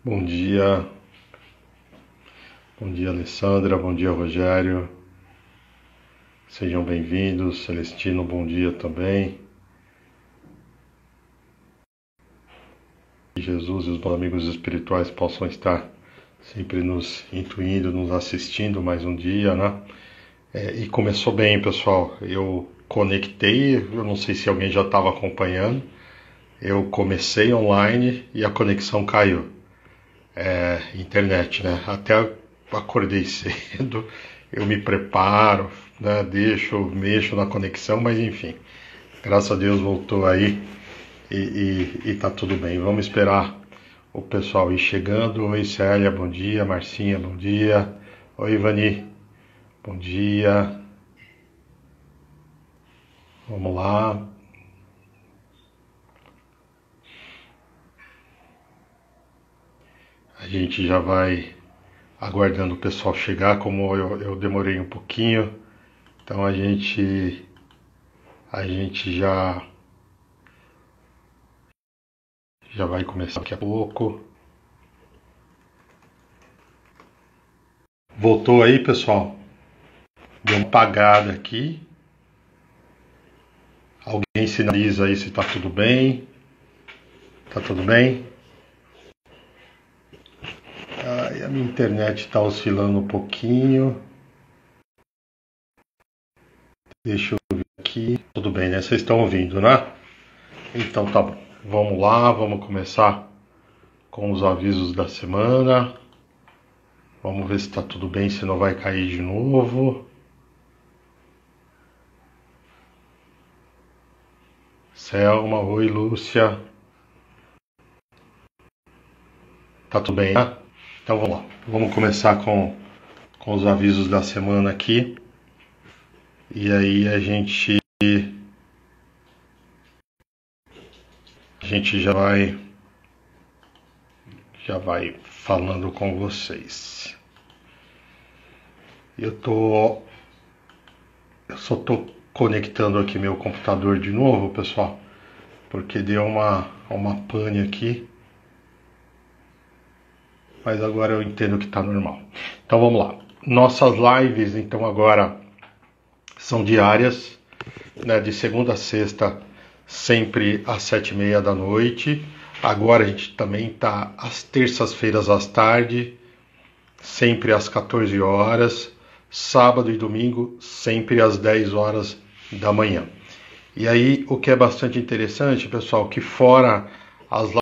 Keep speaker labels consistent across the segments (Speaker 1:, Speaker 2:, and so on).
Speaker 1: Bom dia, Alessandra, bom dia, Rogério. Sejam bem-vindos. Celestino, bom dia também. Que Jesus e os bons amigos espirituais possam estar sempre nos intuindo, nos assistindo mais um dia, né? E começou bem, pessoal. Eu conectei, eu não sei se alguém já estava acompanhando. Eu comecei online e a conexão caiu. Internet, né? Até acordei cedo, eu me preparo, né? Mexo na conexão, mas enfim, graças a Deus voltou aí e tá tudo bem. Vamos esperar o pessoal ir chegando. Oi, Célia, bom dia. Marcinha, bom dia. Oi, Ivani, bom dia. Vamos lá. A gente já vai aguardando o pessoal chegar, como eu demorei um pouquinho, então a gente já vai começar daqui a pouco. Voltou aí, pessoal? Deu uma apagada aqui. Alguém sinaliza aí se tá tudo bem? Tá tudo bem? A minha internet está oscilando um pouquinho. Deixa eu ver aqui. Tudo bem, né? Vocês estão ouvindo, né? Então tá bom. Vamos lá, vamos começar com os avisos da semana. Vamos ver se está tudo bem, se não vai cair de novo. Selma, oi, Lúcia. Tá tudo bem, né? Então vamos lá. Vamos começar com os avisos da semana aqui. E aí a gente já vai falando com vocês. Eu só tô conectando aqui meu computador de novo, pessoal, porque deu uma pane aqui. Mas agora eu entendo que está normal. Então vamos lá. Nossas lives, então, agora são diárias, né, de segunda a sexta, sempre às 7h30 da noite. Agora a gente também está às terças-feiras à tarde, sempre às 14 horas. Sábado e domingo, sempre às 10 horas da manhã. E aí, o que é bastante interessante, pessoal, que fora as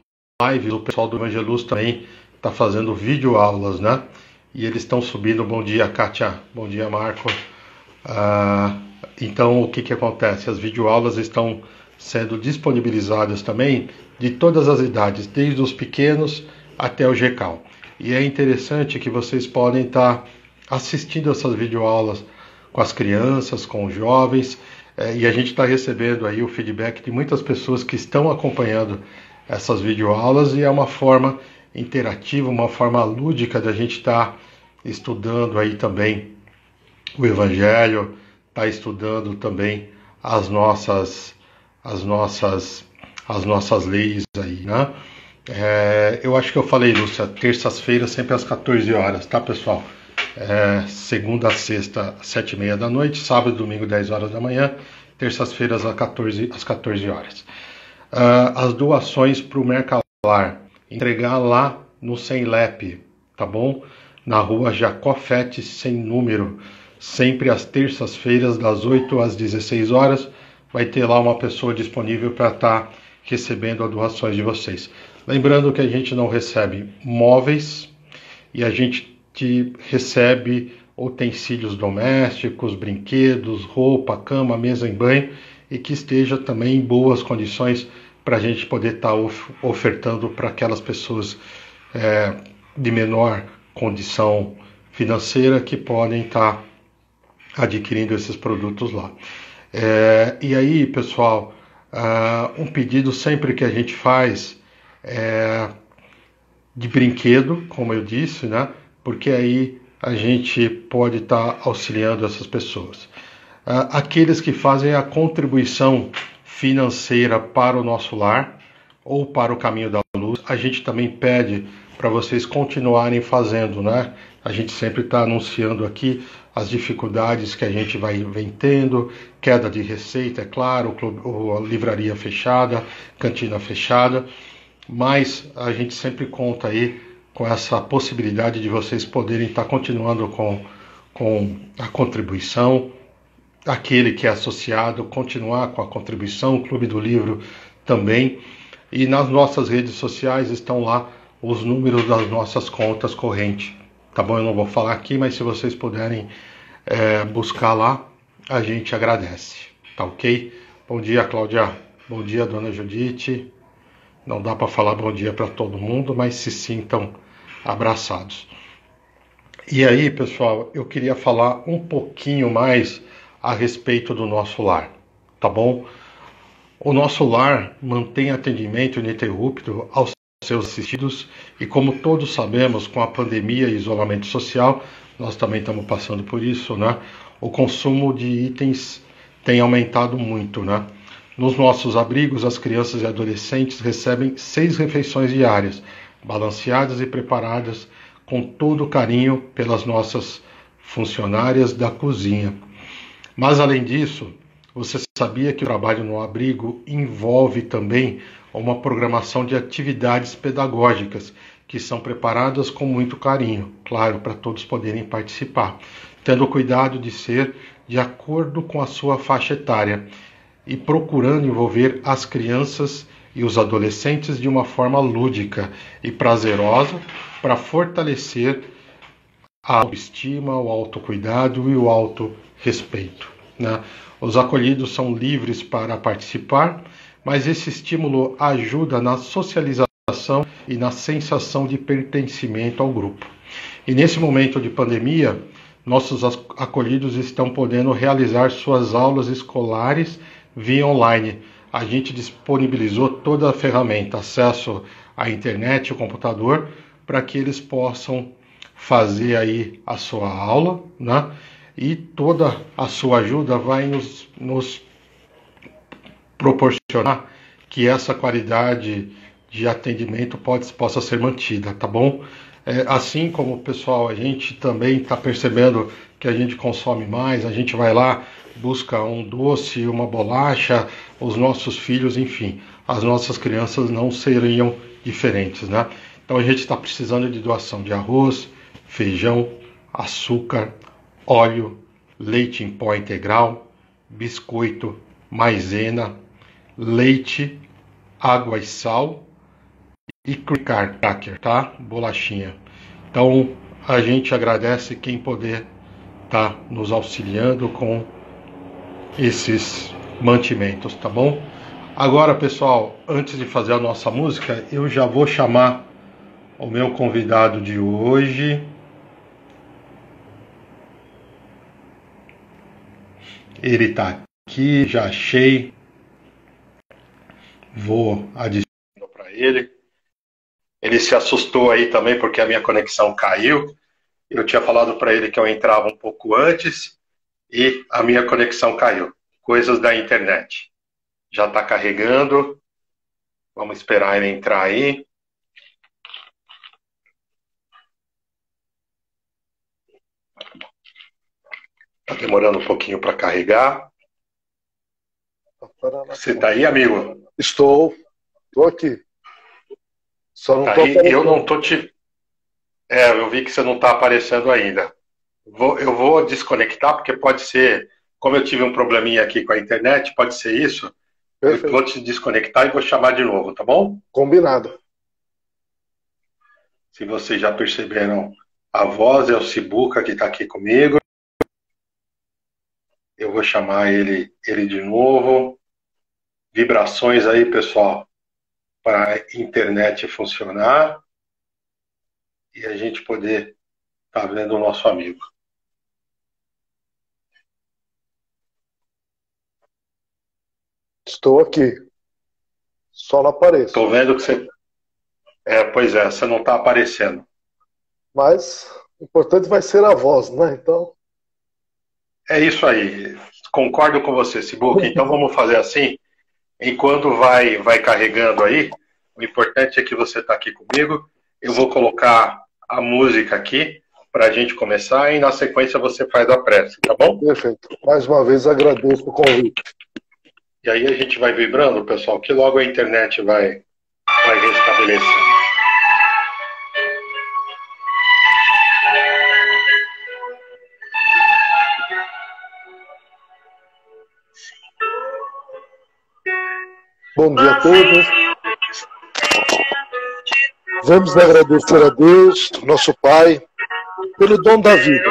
Speaker 1: lives, o pessoal do Evangeluz também está fazendo videoaulas, né? E eles estão subindo. Bom dia, Kátia. Bom dia, Marco. Então, o que acontece? As videoaulas estão sendo disponibilizadas também de todas as idades, desde os pequenos até o GCAL. E é interessante que vocês podem estar assistindo essas videoaulas com as crianças, com os jovens, e a gente está recebendo aí o feedback de muitas pessoas que estão acompanhando essas videoaulas, e é uma forma interativa, uma forma lúdica da gente estar estudando aí também o Evangelho, tá estudando também as nossas leis aí, né? Eu acho que eu falei, Lúcia, terças-feiras sempre às 14 horas, tá, pessoal? Segunda a sexta, às 7h30 da noite, sábado e domingo, 10 horas da manhã, terças-feiras às 14 horas. As doações para o Mercalar, entregar lá no Semlep, tá bom? Na rua Jacó Fete, sem número, sempre às terças-feiras, das 8 às 16 horas, vai ter lá uma pessoa disponível para estar recebendo as doações de vocês. Lembrando que a gente não recebe móveis e a gente recebe utensílios domésticos, brinquedos, roupa, cama, mesa em banho, e que esteja também em boas condições para a gente poder estar ofertando para aquelas pessoas de menor condição financeira que podem estar adquirindo esses produtos lá. E aí, pessoal, um pedido sempre que a gente faz de brinquedo, como eu disse, né? Porque aí a gente pode estar auxiliando essas pessoas. Aqueles que fazem a contribuição financeira para o nosso lar ou para o Caminho da Luz, a gente também pede para vocês continuarem fazendo, né? A gente sempre está anunciando aqui as dificuldades que a gente vem tendo, queda de receita, é claro, a livraria fechada, cantina fechada, mas a gente sempre conta aí com essa possibilidade de vocês poderem estar continuando com a contribuição, aquele que é associado, continuar com a contribuição, o Clube do Livro também, e nas nossas redes sociais estão lá os números das nossas contas correntes, tá bom? Eu não vou falar aqui, mas se vocês puderem buscar lá, a gente agradece, tá ok? Bom dia, Cláudia. Bom dia, dona Judite. Não dá para falar bom dia para todo mundo, mas se sintam abraçados. E aí, pessoal, eu queria falar um pouquinho mais a respeito do nosso lar, tá bom? O nosso lar mantém atendimento ininterrupto aos seus assistidos e, como todos sabemos, com a pandemia e isolamento social, nós também estamos passando por isso, né? O consumo de itens tem aumentado muito, né? Nos nossos abrigos, as crianças e adolescentes recebem 6 refeições diárias, balanceadas e preparadas com todo carinho pelas nossas funcionárias da cozinha. Mas, além disso, você sabia que o trabalho no abrigo envolve também uma programação de atividades pedagógicas que são preparadas com muito carinho, claro, para todos poderem participar, tendo cuidado de ser de acordo com a sua faixa etária e procurando envolver as crianças e os adolescentes de uma forma lúdica e prazerosa para fortalecer a autoestima, o autocuidado e o autorrespeito, né? Os acolhidos são livres para participar, mas esse estímulo ajuda na socialização e na sensação de pertencimento ao grupo. E nesse momento de pandemia, nossos acolhidos estão podendo realizar suas aulas escolares via online. A gente disponibilizou toda a ferramenta, acesso à internet, ao computador, para que eles possam fazer aí a sua aula, né? E toda a sua ajuda vai nos proporcionar que essa qualidade de atendimento possa ser mantida, tá bom? Assim como, pessoal, a gente também está percebendo que a gente consome mais, a gente vai lá, busca um doce, uma bolacha, os nossos filhos, enfim, as nossas crianças não seriam diferentes, né? Então a gente está precisando de doação de arroz, feijão, açúcar, óleo, leite em pó integral, biscoito, maisena, leite, água e sal e cracker, tá? Bolachinha. Então a gente agradece quem puder estar nos auxiliando com esses mantimentos, tá bom? Agora, pessoal, antes de fazer a nossa música, eu já vou chamar o meu convidado de hoje. Ele está aqui, já achei. Vou adicionar para ele. Ele se assustou aí também porque a minha conexão caiu. Eu tinha falado para ele que eu entrava um pouco antes e a minha conexão caiu. Coisas da internet. Já está carregando. Vamos esperar ele entrar aí. Está demorando um pouquinho para carregar. Você está aí, amigo?
Speaker 2: Estou aqui. Só não
Speaker 1: tá
Speaker 2: tô
Speaker 1: aí,
Speaker 2: aparecendo.
Speaker 1: eu não tô te. Eu vi que você não está aparecendo ainda. Eu vou desconectar, porque pode ser, como eu tive um probleminha aqui com a internet, pode ser isso.
Speaker 2: Perfeito.
Speaker 1: Eu vou te desconectar e vou chamar de novo, tá bom?
Speaker 2: Combinado.
Speaker 1: Se vocês já perceberam, a voz é o Sibuca que está aqui comigo. Eu vou chamar ele de novo. Vibrações aí, pessoal, para a internet funcionar e a gente poder estar vendo o nosso amigo.
Speaker 2: Estou aqui. Só não apareço.
Speaker 1: Estou vendo que você... pois é, você não está aparecendo.
Speaker 2: Mas o importante vai ser a voz, né? Então...
Speaker 1: É isso aí. Concordo com você, Sibuca. Então vamos fazer assim. Enquanto vai carregando aí, O importante é que você está aqui comigo. Eu vou colocar a música aqui para a gente começar e na sequência você faz a prece, tá bom?
Speaker 2: Perfeito. Mais uma vez agradeço o convite.
Speaker 1: E aí a gente vai vibrando, pessoal, que logo a internet vai restabelecer.
Speaker 2: Bom dia a todos. Vamos agradecer a Deus, nosso Pai, pelo dom da vida,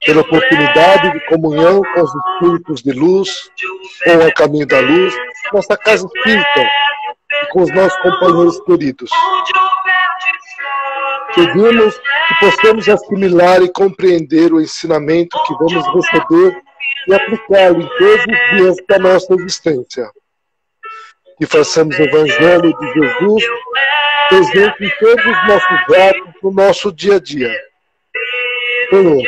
Speaker 2: pela oportunidade de comunhão com os espíritos de luz, com o caminho da luz, nossa casa espírita e com os nossos companheiros queridos. Pedimos que possamos assimilar e compreender o ensinamento que vamos receber e aplicá-lo em todos os dias da nossa existência. Que façamos o Evangelho de Jesus presente em todos os nossos atos, no nosso dia a dia. Senhor,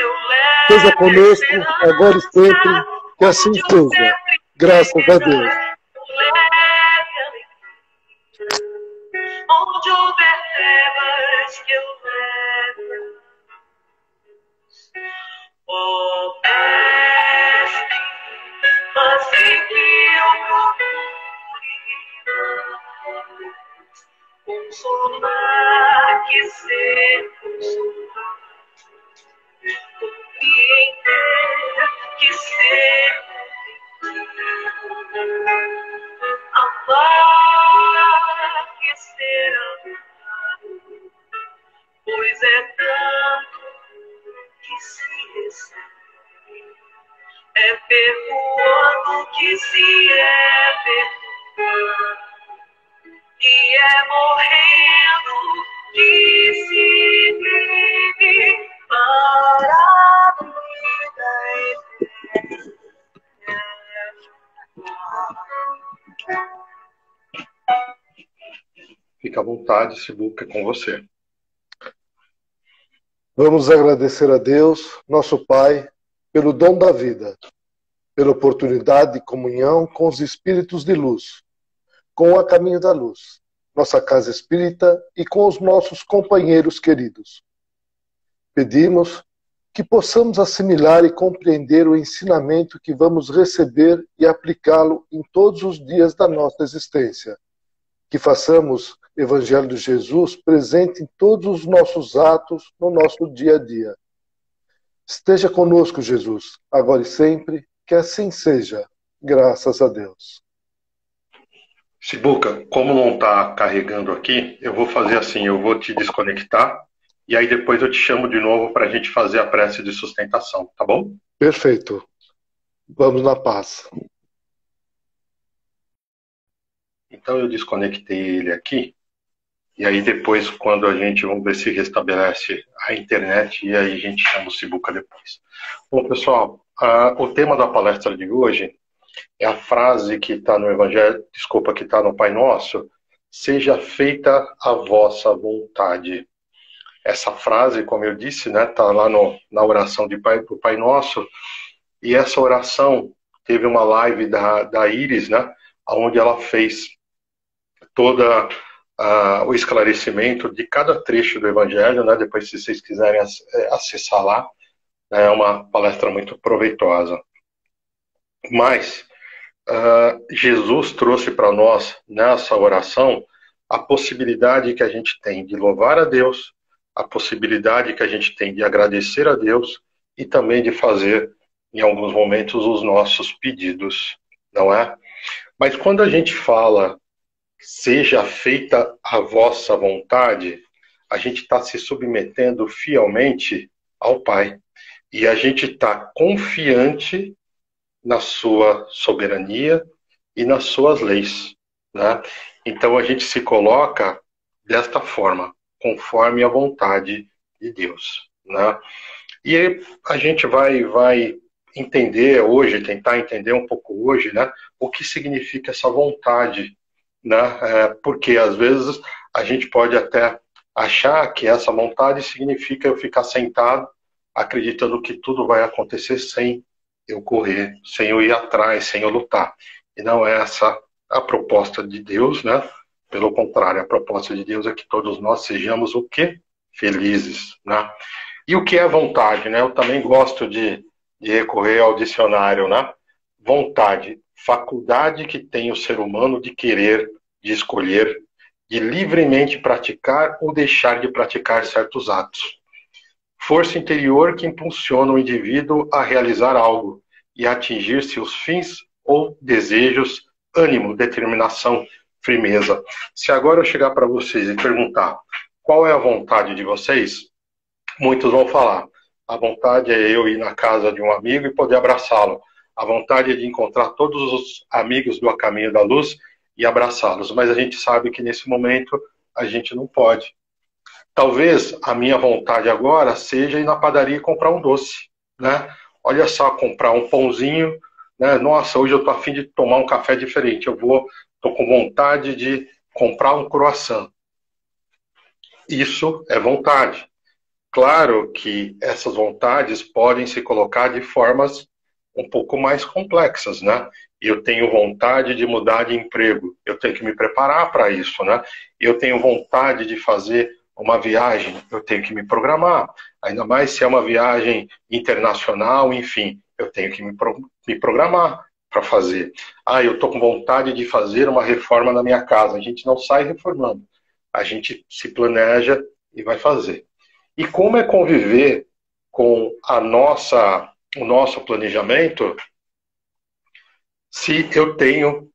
Speaker 2: seja conosco, agora e sempre, que assim seja. Graças a Deus.
Speaker 3: Onde houver trevas que eu leve, ó Mestre, mas que eu procure consolar, que ser consolado, compreender, que ser amar, que ser amado, pois é tanto que se recebe, é perdoando que se é perdoado, e é morrendo que se vive para a vida eterna.
Speaker 1: Fica à vontade, Sibuca, é com você.
Speaker 2: Vamos agradecer a Deus, nosso Pai, pelo dom da vida, pela oportunidade de comunhão com os espíritos de luz, com o caminho da luz, nossa casa espírita e com os nossos companheiros queridos. Pedimos que possamos assimilar e compreender o ensinamento que vamos receber e aplicá-lo em todos os dias da nossa existência. Que façamos o Evangelho de Jesus presente em todos os nossos atos, no nosso dia a dia. Esteja conosco, Jesus, agora e sempre, que assim seja. Graças a Deus.
Speaker 1: Sibuca, como não está carregando aqui, eu vou fazer assim, eu vou te desconectar e aí depois eu te chamo de novo para a gente fazer a prece de sustentação, tá bom?
Speaker 2: Perfeito. Vamos na paz.
Speaker 1: Então eu desconectei ele aqui e aí depois quando a gente, vamos ver se restabelece a internet e aí a gente chama o Sibuca depois. Bom, pessoal, o tema da palestra de hoje é a frase que está no Evangelho, que está no Pai Nosso: seja feita a vossa vontade. Essa frase, como eu disse, né, está lá na oração do Pai Nosso, e essa oração teve uma live da Iris, né, onde ela fez toda o esclarecimento de cada trecho do Evangelho, né, depois se vocês quiserem acessar lá, é uma palestra muito proveitosa. Mas Jesus trouxe para nós, nessa oração, a possibilidade que a gente tem de louvar a Deus, a possibilidade que a gente tem de agradecer a Deus e também de fazer, em alguns momentos, os nossos pedidos, não é? Mas quando a gente fala seja feita a vossa vontade, a gente está se submetendo fielmente ao Pai. E a gente está confiante na sua soberania e nas suas leis, né? Então a gente se coloca desta forma, conforme a vontade de Deus, né? E a gente vai entender hoje, tentar entender um pouco hoje, né, o que significa essa vontade, né? Porque às vezes a gente pode até achar que essa vontade significa eu ficar sentado acreditando que tudo vai acontecer sem eu correr, sem eu ir atrás, sem eu lutar. E não é essa a proposta de Deus, né? Pelo contrário, a proposta de Deus é que todos nós sejamos o quê? Felizes, né? E o que é vontade, né? Eu também gosto de recorrer ao dicionário, né? Vontade, faculdade que tem o ser humano de querer, de escolher, de livremente praticar ou deixar de praticar certos atos. Força interior que impulsiona o indivíduo a realizar algo e a atingir seus fins ou desejos, ânimo, determinação, firmeza. Se agora eu chegar para vocês e perguntar qual é a vontade de vocês, muitos vão falar: a vontade é eu ir na casa de um amigo e poder abraçá-lo. A vontade é de encontrar todos os amigos do Caminho da Luz e abraçá-los. Mas a gente sabe que nesse momento a gente não pode. Talvez a minha vontade agora seja ir na padaria e comprar um doce, né? Olha só, comprar um pãozinho, né? Nossa, hoje eu estou a fim de tomar um café diferente. Estou com vontade de comprar um croissant. Isso é vontade. Claro que essas vontades podem se colocar de formas um pouco mais complexas, né? Eu tenho vontade de mudar de emprego, eu tenho que me preparar para isso, né? Eu tenho vontade de fazer uma viagem, eu tenho que me programar, ainda mais se é uma viagem internacional, enfim, eu tenho que me programar para fazer. Ah, eu estou com vontade de fazer uma reforma na minha casa, a gente não sai reformando, a gente se planeja e vai fazer. E como é conviver com o nosso planejamento se eu tenho...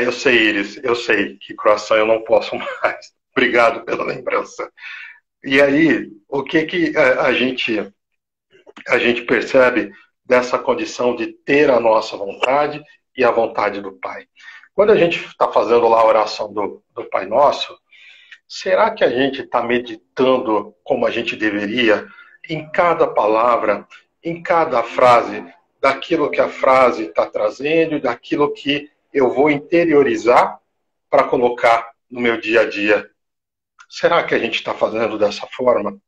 Speaker 1: eu sei, Iris, eu sei que croissant eu não posso mais. Obrigado pela lembrança. E aí, o que a gente percebe dessa condição de ter a nossa vontade e a vontade do Pai? Quando a gente está fazendo lá a oração do Pai Nosso, será que a gente está meditando como a gente deveria em cada palavra, em cada frase, daquilo que a frase está trazendo e daquilo que eu vou interiorizar para colocar no meu dia a dia? Será que a gente está fazendo dessa forma?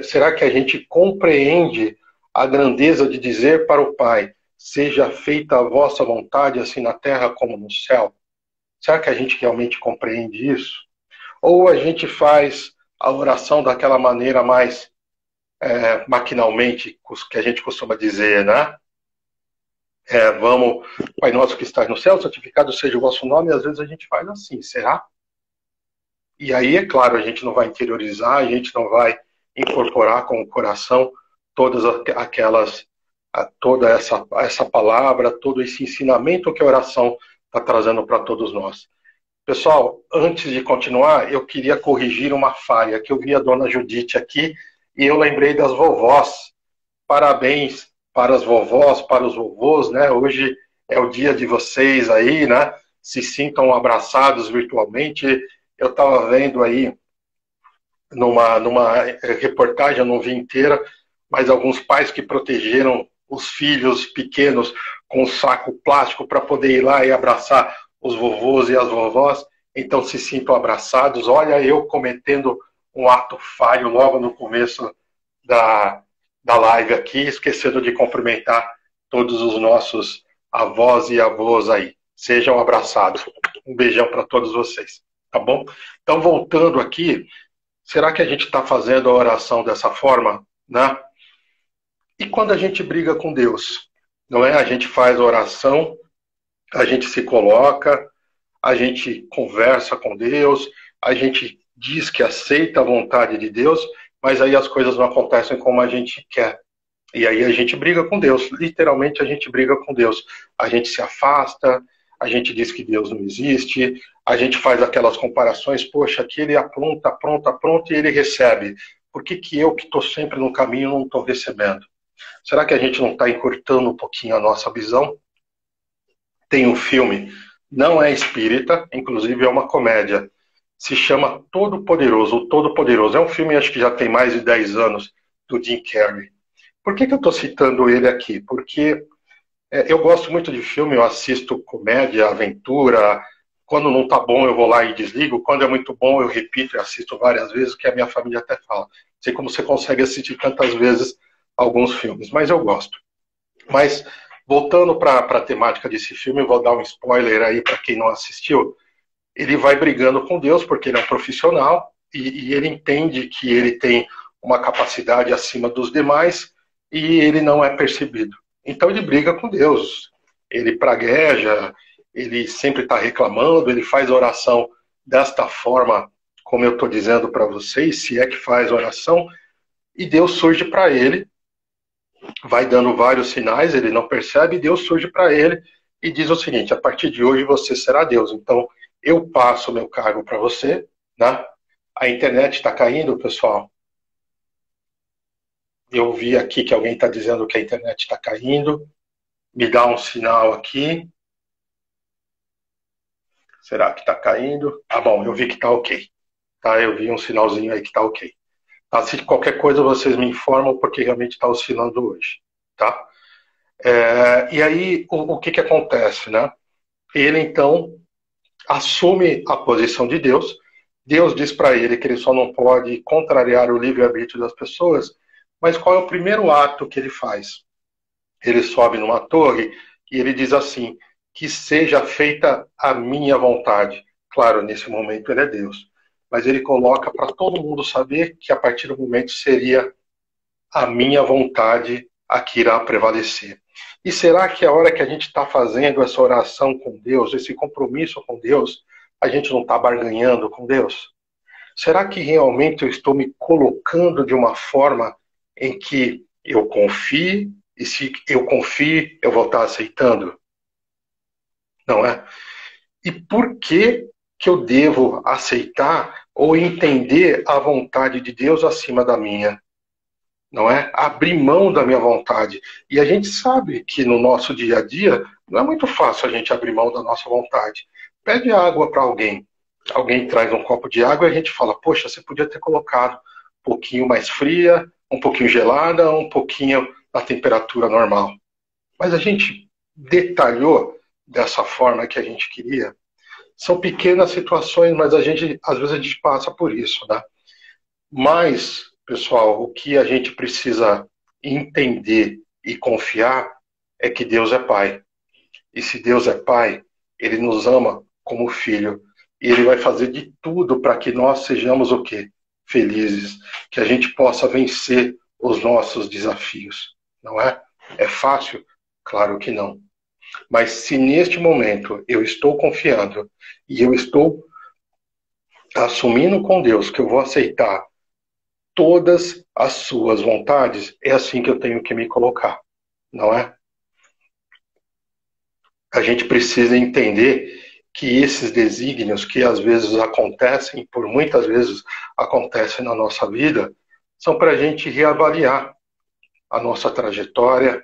Speaker 1: Será que a gente compreende a grandeza de dizer para o Pai: seja feita a vossa vontade, assim na terra como no céu? Será que a gente realmente compreende isso? Ou a gente faz a oração daquela maneira mais maquinalmente, que a gente costuma dizer, né? Vamos, Pai nosso que estás no céu, santificado seja o vosso nome, e às vezes a gente faz assim, será? E aí, é claro, a gente não vai interiorizar, a gente não vai incorporar com o coração todas toda essa palavra, todo esse ensinamento que a oração está trazendo para todos nós. Pessoal, antes de continuar, eu queria corrigir uma falha, que eu vi a dona Judite aqui, e eu lembrei das vovós. Parabéns para as vovós, para os vovôs, né? Hoje é o dia de vocês aí, né? Se sintam abraçados virtualmente. Eu estava vendo aí numa reportagem, eu não vi inteira, mas alguns pais que protegeram os filhos pequenos com um saco plástico para poder ir lá e abraçar os vovôs e as vovós. Então se sintam abraçados. Olha, eu cometendo um ato falho logo no começo da live aqui, esquecendo de cumprimentar todos os nossos avós e avós aí. Sejam abraçados. Um beijão para todos vocês. Tá bom? Então, voltando aqui, será que a gente está fazendo a oração dessa forma, né? E quando a gente briga com Deus, não é? A gente faz a oração, a gente se coloca, a gente conversa com Deus, a gente diz que aceita a vontade de Deus, mas aí as coisas não acontecem como a gente quer. E aí a gente briga com Deus, literalmente a gente briga com Deus. A gente se afasta, a gente diz que Deus não existe, a gente faz aquelas comparações, poxa, aqui ele apronta e ele recebe. Por que eu, que estou sempre no caminho, não estou recebendo? Será que a gente não está encurtando um pouquinho a nossa visão? Tem um filme, não é espírita, inclusive é uma comédia, se chama Todo-Poderoso, o Todo-Poderoso. É um filme, acho que já tem mais de 10 anos, do Jim Carrey. Por que eu estou citando ele aqui? Porque eu gosto muito de filme, eu assisto comédia, aventura. Quando não está bom, eu vou lá e desligo. Quando é muito bom, eu repito e assisto várias vezes, que a minha família até fala. Não sei como você consegue assistir tantas vezes alguns filmes, mas eu gosto. Mas, voltando para a temática desse filme, eu vou dar um spoiler aí para quem não assistiu. ele vai brigando com Deus, porque ele é um profissional, e ele entende que ele tem uma capacidade acima dos demais, e ele não é percebido. Então ele briga com Deus, ele pragueja, ele sempre está reclamando, ele faz oração desta forma, como eu estou dizendo para vocês, se é que faz oração, e Deus surge para ele, vai dando vários sinais, ele não percebe, e Deus surge para ele e diz o seguinte: a partir de hoje você será Deus, então eu passo o meu cargo para você, né? A internet está caindo, pessoal. Eu vi aqui que alguém está dizendo que a internet está caindo. Me dá um sinal aqui. Será que está caindo? Ah, bom, eu vi que está ok. Tá, eu vi um sinalzinho aí que está ok. Tá, se qualquer coisa vocês me informam, porque realmente está oscilando hoje. Tá? E aí, o que acontece, né? Ele, então, assume a posição de Deus. Deus diz para ele que ele só não pode contrariar o livre-arbítrio das pessoas, mas qual é o primeiro ato que ele faz? Ele sobe numa torre e ele diz assim: que seja feita a minha vontade. Claro, nesse momento ele é Deus, mas ele coloca para todo mundo saber que a partir do momento seria a minha vontade a que irá prevalecer. E será que a hora que a gente está fazendo essa oração com Deus, esse compromisso com Deus, a gente não está barganhando com Deus? Será que realmente eu estou me colocando de uma forma em que eu confie, e se eu confio, eu vou estar aceitando? Não é? E por que eu devo aceitar ou entender a vontade de Deus acima da minha? Não é? Abrir mão da minha vontade. E a gente sabe que no nosso dia a dia não é muito fácil a gente abrir mão da nossa vontade. Pede água para alguém. Alguém traz um copo de água e a gente fala: poxa, você podia ter colocado um pouquinho mais fria, um pouquinho gelada, um pouquinho na temperatura normal. Mas a gente detalhou dessa forma que a gente queria. São pequenas situações, mas às vezes a gente passa por isso, né? Mas, pessoal, o que a gente precisa entender e confiar é que Deus é Pai. E se Deus é Pai, Ele nos ama como filho. E Ele vai fazer de tudo para que nós sejamos o quê? Felizes. Que a gente possa vencer os nossos desafios. Não é? É fácil? Claro que não. Mas se neste momento eu estou confiando e eu estou assumindo com Deus que eu vou aceitar todas as suas vontades, é assim que eu tenho que me colocar, não é? A gente precisa entender que esses desígnios que às vezes acontecem, por muitas vezes acontecem na nossa vida, são para a gente reavaliar a nossa trajetória,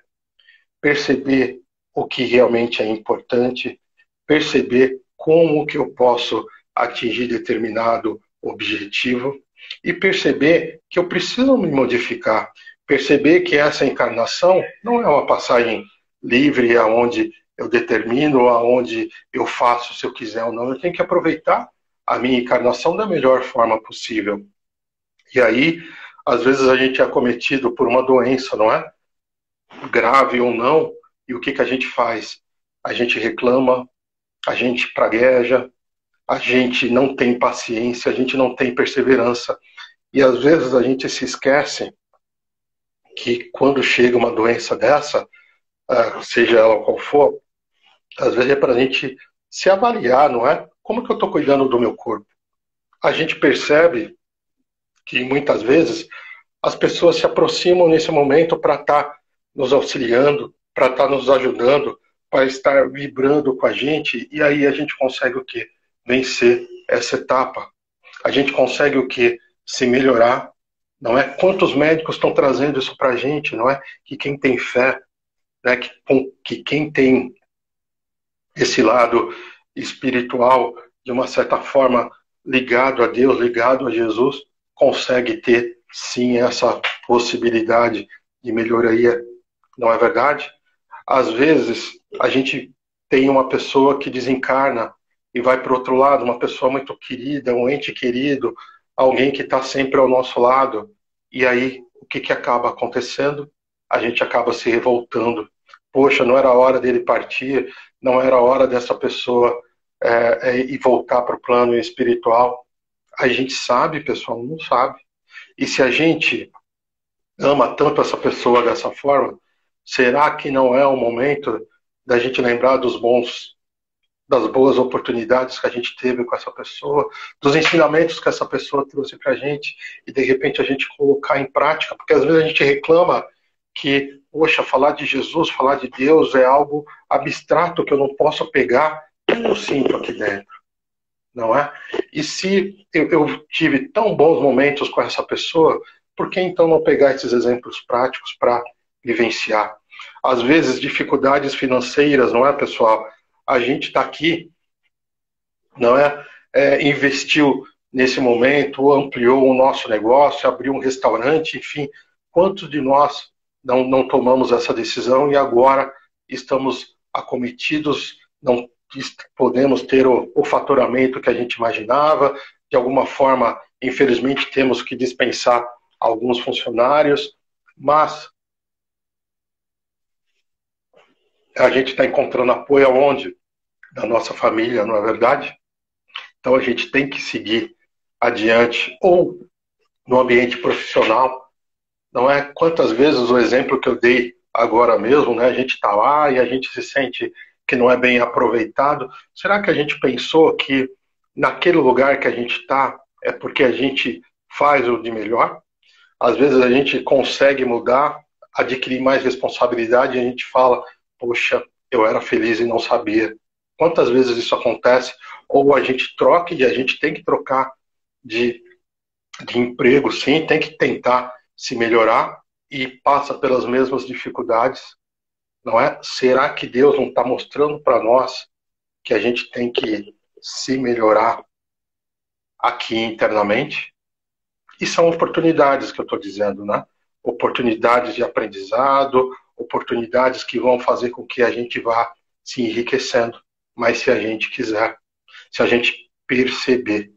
Speaker 1: perceber o que realmente é importante, perceber como que eu posso atingir determinado objetivo e perceber que eu preciso me modificar, perceber que essa encarnação não é uma passagem livre aonde eu determino, aonde eu faço se eu quiser ou não. Eu tenho que aproveitar a minha encarnação da melhor forma possível. E aí, às vezes a gente é acometido por uma doença, não é? Grave ou não, e o que a gente faz? A gente reclama, a gente pragueja, a gente não tem paciência, a gente não tem perseverança. E às vezes a gente se esquece que quando chega uma doença dessa, seja ela qual for, às vezes é para a gente se avaliar, não é? Como que eu estou cuidando do meu corpo? A gente percebe que muitas vezes as pessoas se aproximam nesse momento para estar nos auxiliando, para estar nos ajudando, para estar vibrando com a gente, e aí a gente consegue o quê? Vencer essa etapa. A gente consegue o quê? Se melhorar, não é? Quantos médicos estão trazendo isso para a gente, não é? Que quem tem fé, né? Que quem tem esse lado espiritual, de uma certa forma, ligado a Deus, ligado a Jesus, consegue ter, sim, essa possibilidade de melhoria, não é verdade? Às vezes, a gente tem uma pessoa que desencarna e vai para o outro lado, uma pessoa muito querida, um ente querido, alguém que está sempre ao nosso lado, e aí, o que acaba acontecendo? A gente acaba se revoltando. Poxa, não era a hora dele partir, não era a hora dessa pessoa e voltar para o plano espiritual? A gente sabe, pessoal, não sabe. E se a gente ama tanto essa pessoa dessa forma, será que não é o momento da gente lembrar das boas oportunidades que a gente teve com essa pessoa, dos ensinamentos que essa pessoa trouxe para a gente, e de repente a gente colocar em prática? Porque às vezes a gente reclama que, poxa, falar de Jesus, falar de Deus é algo abstrato que eu não posso pegar e eu sinto aqui dentro, não é? E se eu tive tão bons momentos com essa pessoa, por que então não pegar esses exemplos práticos para vivenciar? Às vezes, dificuldades financeiras, não é, pessoal? A gente está aqui, não é? Investiu nesse momento, ampliou o nosso negócio, abriu um restaurante, enfim. Quantos de nós não tomamos essa decisão e agora estamos acometidos, não podemos ter o faturamento que a gente imaginava, de alguma forma, infelizmente, temos que dispensar alguns funcionários, mas a gente está encontrando apoio aonde? Da nossa família, não é verdade? Então a gente tem que seguir adiante, ou no ambiente profissional. Não é? Quantas vezes o exemplo que eu dei agora mesmo, né? A gente está lá e a gente se sente que não é bem aproveitado. Será que a gente pensou que naquele lugar que a gente está é porque a gente faz o de melhor? Às vezes a gente consegue mudar, adquirir mais responsabilidade e a gente fala, poxa, eu era feliz e não sabia. Quantas vezes isso acontece? Ou a gente troca, e a gente tem que trocar de emprego, sim, tem que tentar se melhorar e passa pelas mesmas dificuldades, não é? Será que Deus não está mostrando para nós que a gente tem que se melhorar aqui internamente? E são oportunidades que eu estou dizendo, né? Oportunidades de aprendizado, oportunidades que vão fazer com que a gente vá se enriquecendo, mas se a gente quiser, se a gente perceber.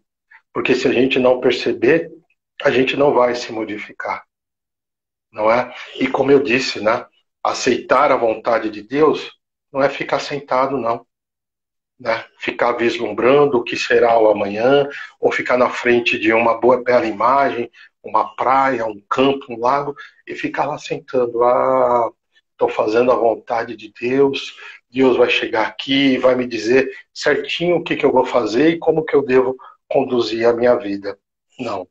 Speaker 1: Porque se a gente não perceber, a gente não vai se modificar, não é? E como eu disse, né? Aceitar a vontade de Deus não é ficar sentado, não. Né? Ficar vislumbrando o que será o amanhã, ou ficar na frente de uma boa, bela imagem, uma praia, um campo, um lago, e ficar lá sentando. Ah, estou fazendo a vontade de Deus, Deus vai chegar aqui e vai me dizer certinho o que eu vou fazer e como que eu devo conduzir a minha vida. Não.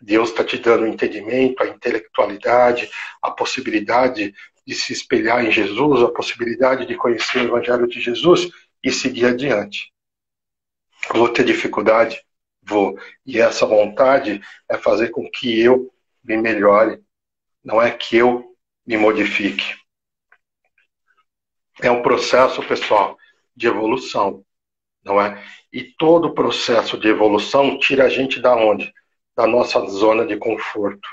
Speaker 1: Deus está te dando o entendimento, a intelectualidade, a possibilidade de se espelhar em Jesus, a possibilidade de conhecer o Evangelho de Jesus e seguir adiante. Vou ter dificuldade? Vou. E essa vontade é fazer com que eu me melhore, não é que eu me modifique. É um processo, pessoal, de evolução, não é? E todo processo de evolução tira a gente da onde? Da nossa zona de conforto.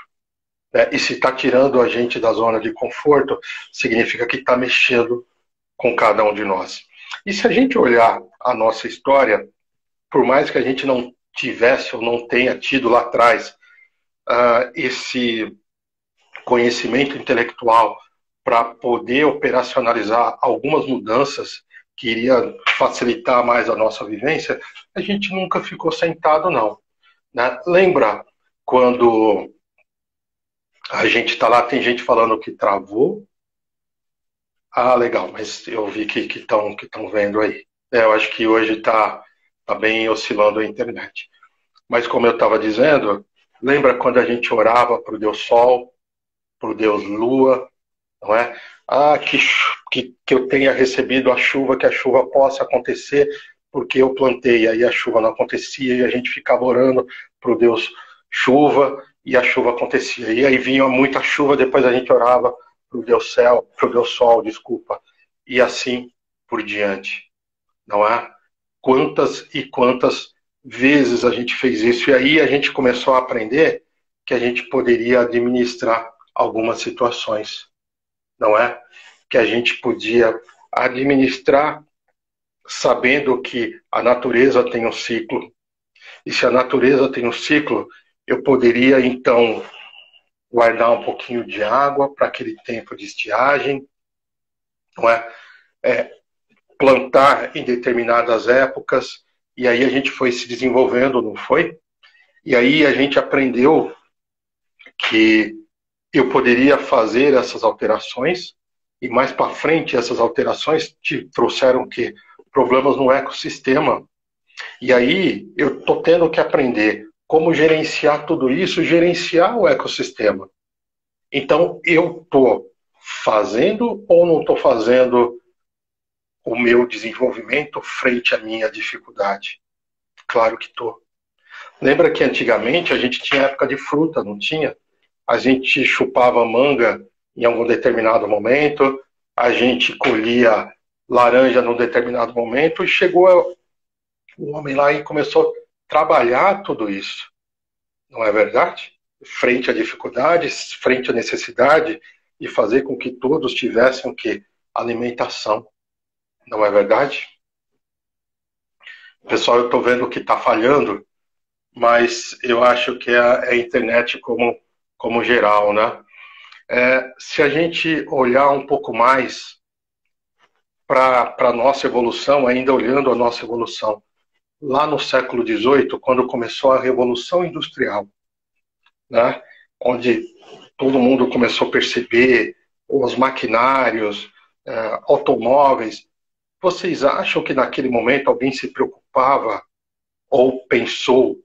Speaker 1: Né? E se está tirando a gente da zona de conforto, significa que está mexendo com cada um de nós. E se a gente olhar a nossa história, por mais que a gente não tivesse ou não tenha tido lá atrás esse conhecimento intelectual para poder operacionalizar algumas mudanças que iria facilitar mais a nossa vivência, a gente nunca ficou sentado, não. Né? Lembra quando a gente está lá, tem gente falando que travou? Ah, legal, mas eu vi que estão vendo aí. Eu acho que hoje está bem oscilando a internet. Mas como eu estava dizendo, lembra quando a gente orava para o Deus Sol, para o Deus Lua, não é? Ah, que eu tenha recebido a chuva, que a chuva possa acontecer, porque eu plantei, aí a chuva não acontecia, e a gente ficava orando para o Deus Chuva, e a chuva acontecia. E aí vinha muita chuva, depois a gente orava para o Deus Céu, para o Deus Sol, desculpa. E assim por diante, não é? Quantas e quantas vezes a gente fez isso, e aí a gente começou a aprender que a gente poderia administrar algumas situações, não é? Que a gente podia administrar sabendo que a natureza tem um ciclo. E se a natureza tem um ciclo, eu poderia então guardar um pouquinho de água para aquele tempo de estiagem, não é? plantar em determinadas épocas, e aí a gente foi se desenvolvendo, não foi? E aí a gente aprendeu que eu poderia fazer essas alterações, e mais para frente essas alterações te trouxeram que problemas no ecossistema. E aí eu estou tendo que aprender como gerenciar tudo isso, gerenciar o ecossistema. Então eu estou fazendo ou não estou fazendo o meu desenvolvimento frente à minha dificuldade? Claro que estou. Lembra que antigamente a gente tinha época de fruta, não tinha? A gente chupava manga em algum determinado momento, a gente colhia laranja num determinado momento, e chegou o homem lá e começou a trabalhar tudo isso. Não é verdade? Frente a dificuldades, frente à necessidade de fazer com que todos tivessem o quê? Alimentação. Não é verdade? Pessoal, eu estou vendo que está falhando, mas eu acho que é a internet como geral, né? Se a gente olhar um pouco mais para a nossa evolução, ainda olhando a nossa evolução, lá no século XVIII, quando começou a Revolução Industrial, né? Onde todo mundo começou a perceber os maquinários, automóveis. Vocês acham que naquele momento alguém se preocupava ou pensou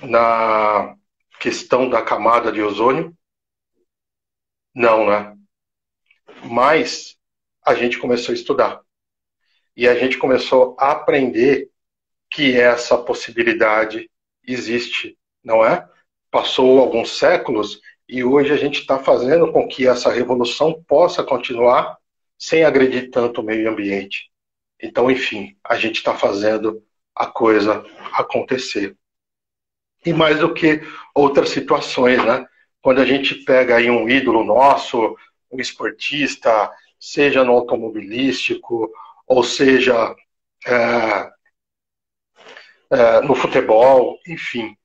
Speaker 1: na questão da camada de ozônio? Não, né? Mas a gente começou a estudar. E a gente começou a aprender que essa possibilidade existe, não é? Passou alguns séculos e hoje a gente está fazendo com que essa revolução possa continuar sem agredir tanto o meio ambiente. Então, enfim, a gente está fazendo a coisa acontecer. E mais do que outras situações, né? Quando a gente pega aí um ídolo nosso, um esportista, seja no automobilístico, ou seja no futebol, enfim.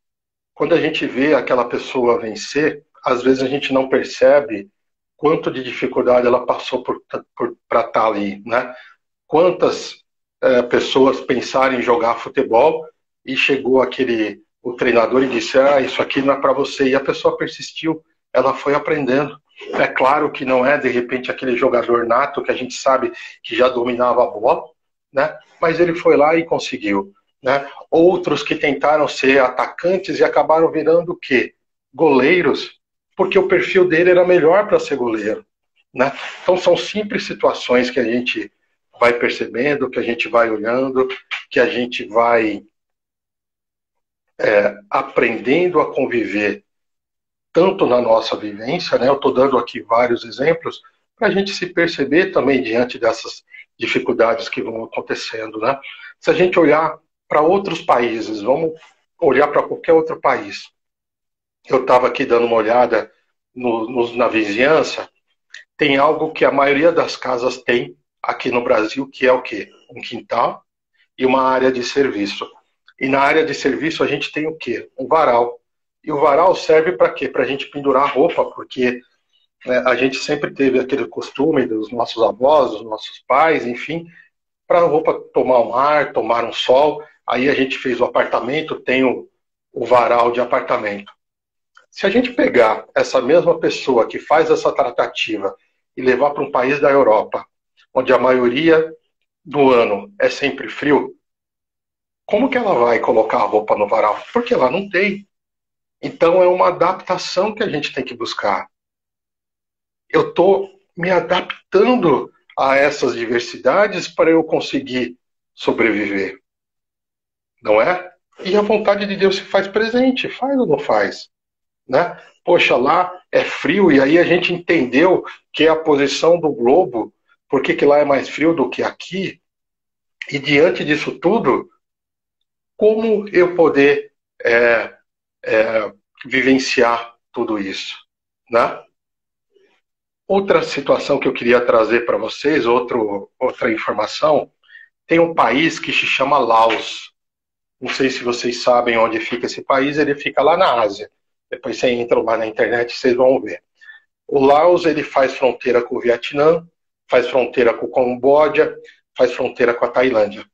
Speaker 1: Quando a gente vê aquela pessoa vencer, às vezes a gente não percebe quanto de dificuldade ela passou para estar ali, né? Quantas pessoas pensaram em jogar futebol e chegou o treinador e disse, isso aqui não é para você, e a pessoa persistiu, ela foi aprendendo. É claro que não é, de repente, aquele jogador nato que a gente sabe que já dominava a bola, né? Mas ele foi lá e conseguiu, né? Outros que tentaram ser atacantes e acabaram virando o quê? Goleiros, porque o perfil dele era melhor para ser goleiro, né? Então são simples situações que a gente vai percebendo, que a gente vai olhando, que a gente vai aprendendo a conviver tanto na nossa vivência, né? Eu estou dando aqui vários exemplos para a gente se perceber também diante dessas dificuldades que vão acontecendo, né? Se a gente olhar para outros países, vamos olhar para qualquer outro país. Eu estava aqui dando uma olhada na vizinhança, tem algo que a maioria das casas tem aqui no Brasil, que é o quê? Um quintal e uma área de serviço. E na área de serviço a gente tem o quê? Um varal. E o varal serve para quê? Para a gente pendurar roupa, porque a gente sempre teve aquele costume dos nossos avós, dos nossos pais, enfim, para a roupa tomar um ar, tomar um sol. Aí a gente fez o apartamento, tem o varal de apartamento. Se a gente pegar essa mesma pessoa que faz essa tratativa e levar para um país da Europa, onde a maioria do ano é sempre frio, como que ela vai colocar a roupa no varal? Porque lá não tem. Então é uma adaptação que a gente tem que buscar. Eu estou me adaptando a essas diversidades para eu conseguir sobreviver. Não é? E a vontade de Deus se faz presente, faz ou não faz? Né? Poxa, lá é frio, e aí a gente entendeu que é a posição do globo, por que lá é mais frio do que aqui, e diante disso tudo, como eu poder vivenciar tudo isso, né? Outra situação que eu queria trazer para vocês, outra informação, tem um país que se chama Laos. Não sei se vocês sabem onde fica esse país, ele fica lá na Ásia. Depois você entra lá na internet e vocês vão ver. O Laos, ele faz fronteira com o Vietnã, faz fronteira com o Camboja, faz fronteira com a Tailândia.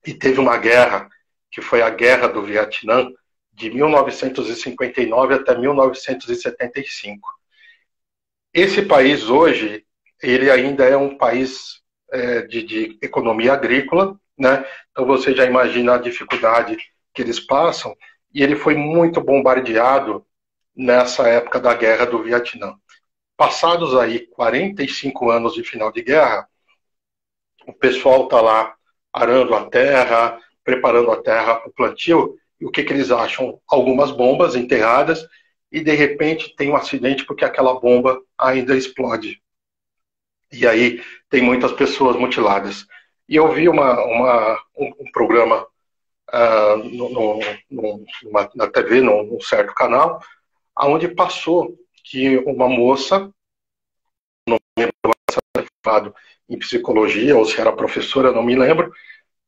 Speaker 1: E teve uma guerra, que foi a Guerra do Vietnã, de 1959 até 1975. Esse país hoje, ele ainda é um país de economia agrícola, né? Então você já imagina a dificuldade que eles passam, e ele foi muito bombardeado nessa época da Guerra do Vietnã. Passados aí 45 anos de final de guerra, o pessoal está lá arando a terra, preparando a terra para o plantio, e o que eles acham? Algumas bombas enterradas, e de repente tem um acidente porque aquela bomba ainda explode. E aí tem muitas pessoas mutiladas. E eu vi um programa na TV, num certo canal, onde passou que uma moça, não lembro se era formada em psicologia ou se era professora, não me lembro,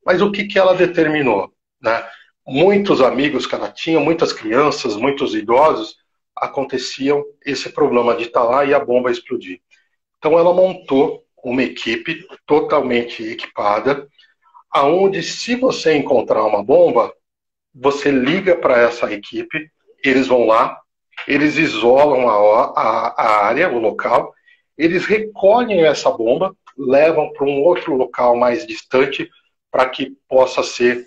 Speaker 1: mas o que ela determinou, né? Muitos amigos que ela tinha, muitas crianças, muitos idosos, aconteciam esse problema de estar lá e a bomba explodir. Então ela montou uma equipe totalmente equipada, aonde se você encontrar uma bomba, você liga para essa equipe, eles vão lá, eles isolam a área, o local, eles recolhem essa bomba, levam para um outro local mais distante para que possa ser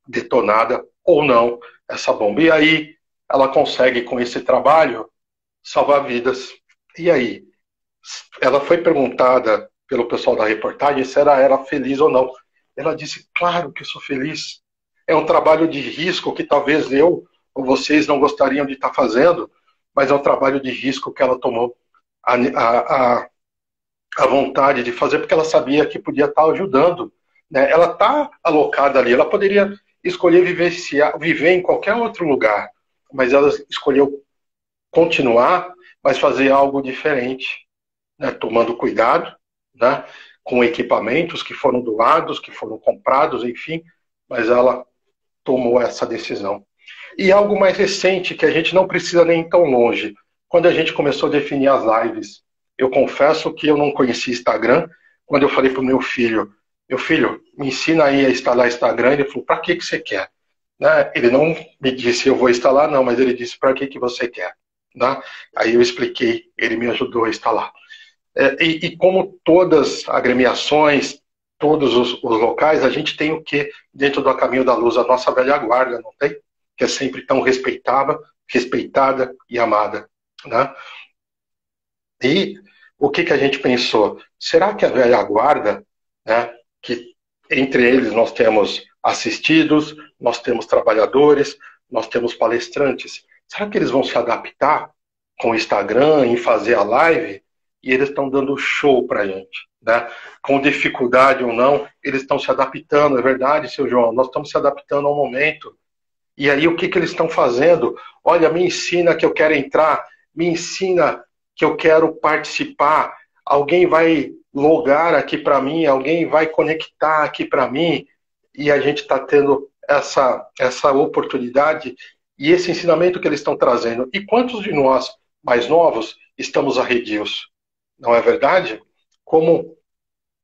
Speaker 1: detonada ou não essa bomba. E aí ela consegue, com esse trabalho, salvar vidas. E aí? Ela foi perguntada pelo pessoal da reportagem se ela era feliz ou não. Ela disse, claro que eu sou feliz. É um trabalho de risco que talvez eu ou vocês não gostariam de estar fazendo, mas é um trabalho de risco que ela tomou a vontade de fazer, porque ela sabia que podia estar ajudando, né? Ela está alocada ali, ela poderia escolher viver em qualquer outro lugar, mas ela escolheu continuar, mas fazer algo diferente, né? Tomando cuidado, né? Com equipamentos que foram doados, que foram comprados, enfim, mas ela tomou essa decisão. E algo mais recente, que a gente não precisa nem ir tão longe, quando a gente começou a definir as lives, eu confesso que eu não conhecia Instagram. Quando eu falei para o meu filho, me ensina aí a instalar Instagram, ele falou, para que você quer? Né? Ele não me disse, eu vou instalar, não, mas ele disse, para que você quer? Né? Aí eu expliquei, ele me ajudou a instalar. E como todas as agremiações, todos os locais, a gente tem o que dentro do Caminho da Luz, a nossa velha guarda, não tem? Que é sempre tão respeitada e amada, né? E o que a gente pensou? Será que a velha guarda, né, que entre eles nós temos assistidos, nós temos trabalhadores, nós temos palestrantes, será que eles vão se adaptar com o Instagram, em fazer a live? E eles estão dando show pra gente, né? Com dificuldade ou não, eles estão se adaptando, é verdade, seu João, nós estamos se adaptando ao momento. E aí o que eles estão fazendo? Olha, me ensina que eu quero entrar, me ensina que eu quero participar, alguém vai logar aqui para mim, alguém vai conectar aqui para mim, e a gente está tendo essa oportunidade e esse ensinamento que eles estão trazendo. E quantos de nós, mais novos, estamos arredios? Não é verdade? Como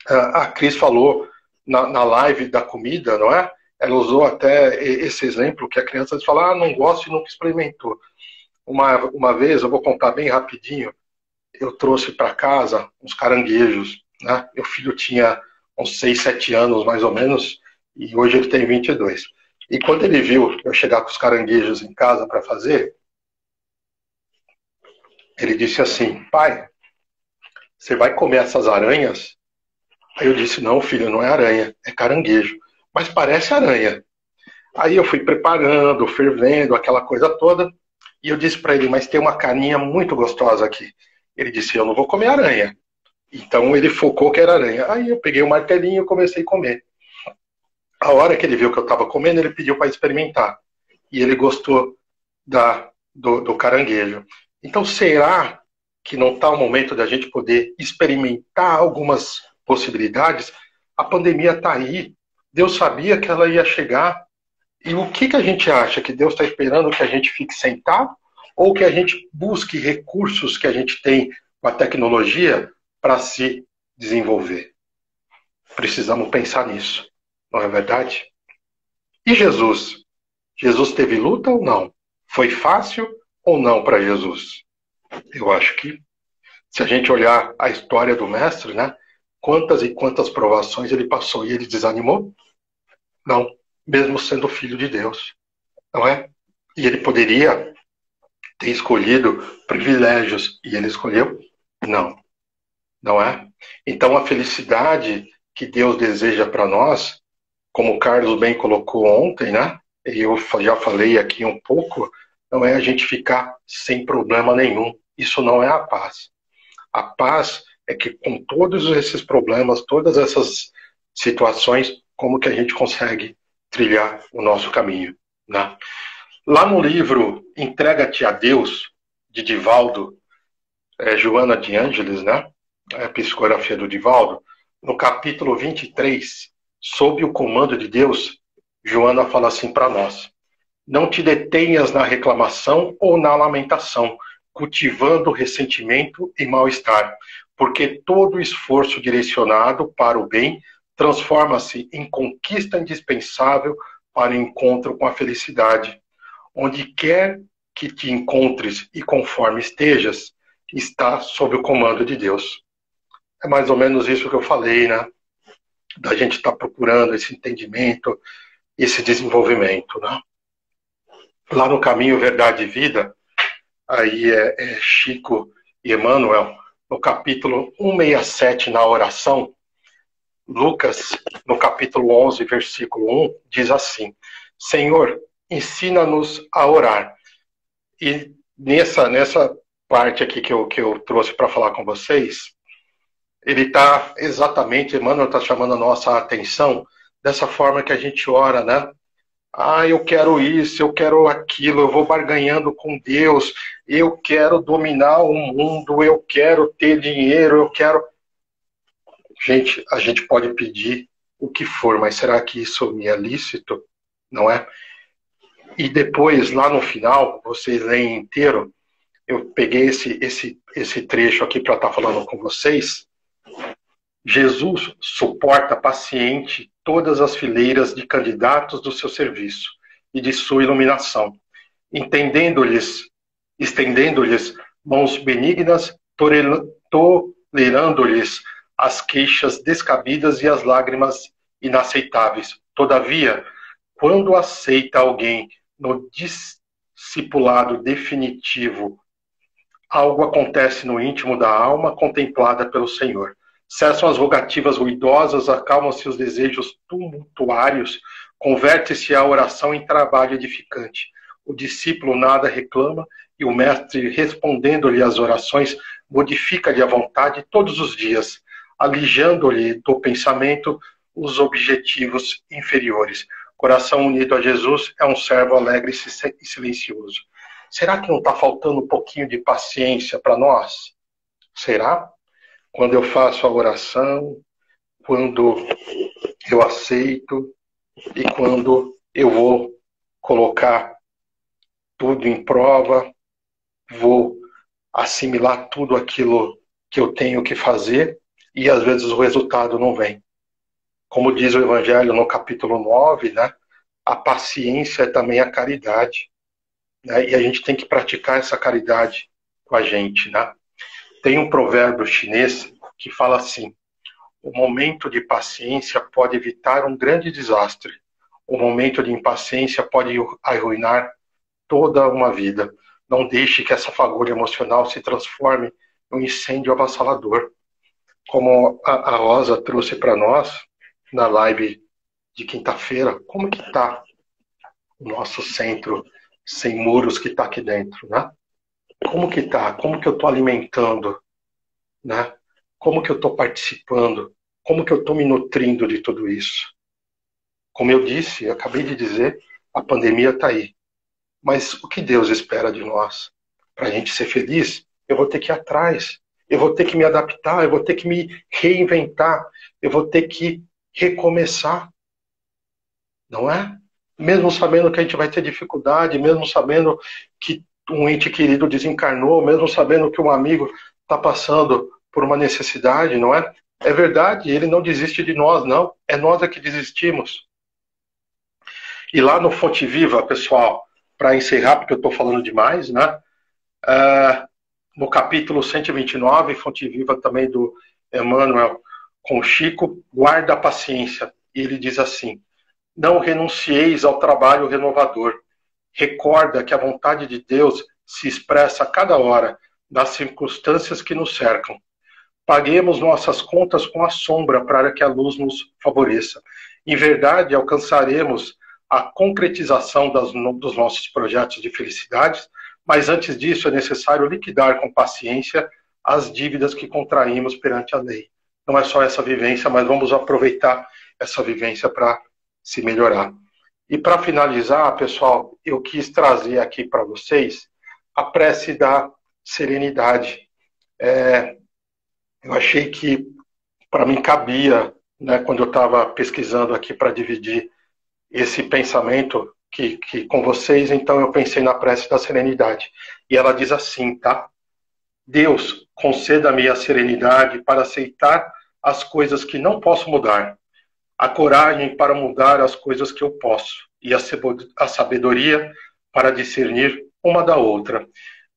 Speaker 1: a Cris falou na live da comida, não é? Ela usou até esse exemplo que a criança fala, não gosto e nunca experimentou. Uma vez, eu vou contar bem rapidinho, eu trouxe para casa uns caranguejos, né? Meu filho tinha uns 6, 7 anos mais ou menos, e hoje ele tem 22. E quando ele viu eu chegar com os caranguejos em casa para fazer, ele disse assim, pai, você vai comer essas aranhas? Aí eu disse, não, filho, não é aranha, é caranguejo. Mas parece aranha. Aí eu fui preparando, fervendo, aquela coisa toda, e eu disse para ele, mas tem uma carninha muito gostosa aqui. Ele disse, eu não vou comer aranha. Então ele focou que era aranha. Aí eu peguei o martelinho e comecei a comer. A hora que ele viu que eu estava comendo, ele pediu para experimentar. E ele gostou do caranguejo. Então será que não está o momento da gente poder experimentar algumas possibilidades? A pandemia está aí. Deus sabia que ela ia chegar. E o que a gente acha? Que Deus está esperando que a gente fique sentado? Ou que a gente busque recursos que a gente tem com a tecnologia para se desenvolver? Precisamos pensar nisso, não é verdade? E Jesus? Jesus teve luta ou não? Foi fácil ou não para Jesus? Eu acho que, se a gente olhar a história do mestre, né? Quantas e quantas provações ele passou e ele desanimou? Não, mesmo sendo filho de Deus, não é? E ele poderia ter escolhido privilégios e ele escolheu? Não, não é? Então a felicidade que Deus deseja para nós, como o Carlos bem colocou ontem, né? E eu já falei aqui um pouco, não é a gente ficar sem problema nenhum. Isso não é a paz. A paz é que com todos esses problemas, todas essas situações, como que a gente consegue trilhar o nosso caminho, né? Lá no livro Entrega-te a Deus, de Divaldo, Joana de Ângeles, né? A psicografia do Divaldo, no capítulo 23, sob o comando de Deus, Joana fala assim para nós: não te detenhas na reclamação ou na lamentação, cultivando ressentimento e mal-estar, porque todo esforço direcionado para o bem transforma-se em conquista indispensável para o encontro com a felicidade. Onde quer que te encontres e conforme estejas, está sob o comando de Deus. É mais ou menos isso que eu falei, né? Da gente estar procurando esse entendimento, esse desenvolvimento, né? Lá no Caminho, Verdade e Vida, aí é Chico e Emmanuel, no capítulo 167, na oração, Lucas, no capítulo 11, versículo 1, diz assim: Senhor, ensina-nos a orar. E nessa parte aqui que eu trouxe para falar com vocês, ele está exatamente, Emmanuel está chamando a nossa atenção dessa forma que a gente ora, né? Ah, eu quero isso, eu quero aquilo, eu vou barganhando com Deus, eu quero dominar o mundo, eu quero ter dinheiro, eu quero... Gente, a gente pode pedir o que for, mas será que isso me é lícito? Não é? E depois, lá no final, vocês leem inteiro, eu peguei esse trecho aqui para estar falando com vocês. Jesus suporta paciente todas as fileiras de candidatos do seu serviço e de sua iluminação, estendendo-lhes mãos benignas, tolerando-lhes as queixas descabidas e as lágrimas inaceitáveis. Todavia, quando aceita alguém no discipulado definitivo, algo acontece no íntimo da alma contemplada pelo Senhor. Cessam as rogativas ruidosas, acalmam-se os desejos tumultuários, converte-se a oração em trabalho edificante. O discípulo nada reclama e o mestre, respondendo-lhe às orações, modifica-lhe a vontade todos os dias, alijando-lhe do pensamento os objetivos inferiores. Coração unido a Jesus é um servo alegre e silencioso. Será que não está faltando um pouquinho de paciência para nós? Será? Quando eu faço a oração, quando eu aceito e quando eu vou colocar tudo em prova, vou assimilar tudo aquilo que eu tenho que fazer e às vezes o resultado não vem. Como diz o Evangelho no capítulo 9, né? A paciência é também a caridade. Né? E a gente tem que praticar essa caridade com a gente, né? Tem um provérbio chinês que fala assim: o momento de paciência pode evitar um grande desastre. O momento de impaciência pode arruinar toda uma vida. Não deixe que essa fagulha emocional se transforme em um incêndio avassalador. Como a Rosa trouxe para nós na live de quinta-feira, como que está o nosso centro sem muros que está aqui dentro, né? Como que está? Como que eu estou alimentando? Né? Como que eu estou participando? Como que eu estou me nutrindo de tudo isso? Como eu disse, eu acabei de dizer, a pandemia está aí. Mas o que Deus espera de nós? Para a gente ser feliz, eu vou ter que ir atrás. Eu vou ter que me adaptar, eu vou ter que me reinventar, eu vou ter que recomeçar. Não é? Mesmo sabendo que a gente vai ter dificuldade, mesmo sabendo que um ente querido desencarnou, mesmo sabendo que um amigo está passando por uma necessidade, não é? É verdade, ele não desiste de nós, não. É nós é que desistimos. E lá no Fonte Viva, pessoal, para encerrar, porque eu estou falando demais, né? Ah, no capítulo 129, Fonte Viva também do Emmanuel com Chico, guarda a paciência. E ele diz assim: não renuncieis ao trabalho renovador. Recorda que a vontade de Deus se expressa a cada hora nas circunstâncias que nos cercam. Paguemos nossas contas com a sombra para que a luz nos favoreça. Em verdade, alcançaremos a concretização dos nossos projetos de felicidades, mas antes disso é necessário liquidar com paciência as dívidas que contraímos perante a lei. Não é só essa vivência, mas vamos aproveitar essa vivência para se melhorar. E para finalizar, pessoal, eu quis trazer aqui para vocês a prece da serenidade. Eu achei que para mim cabia, né, quando eu estava pesquisando aqui para dividir esse pensamento que com vocês, então eu pensei na prece da serenidade. E ela diz assim, tá? Deus, conceda-me a serenidade para aceitar as coisas que não posso mudar, a coragem para mudar as coisas que eu posso, e a sabedoria para discernir uma da outra,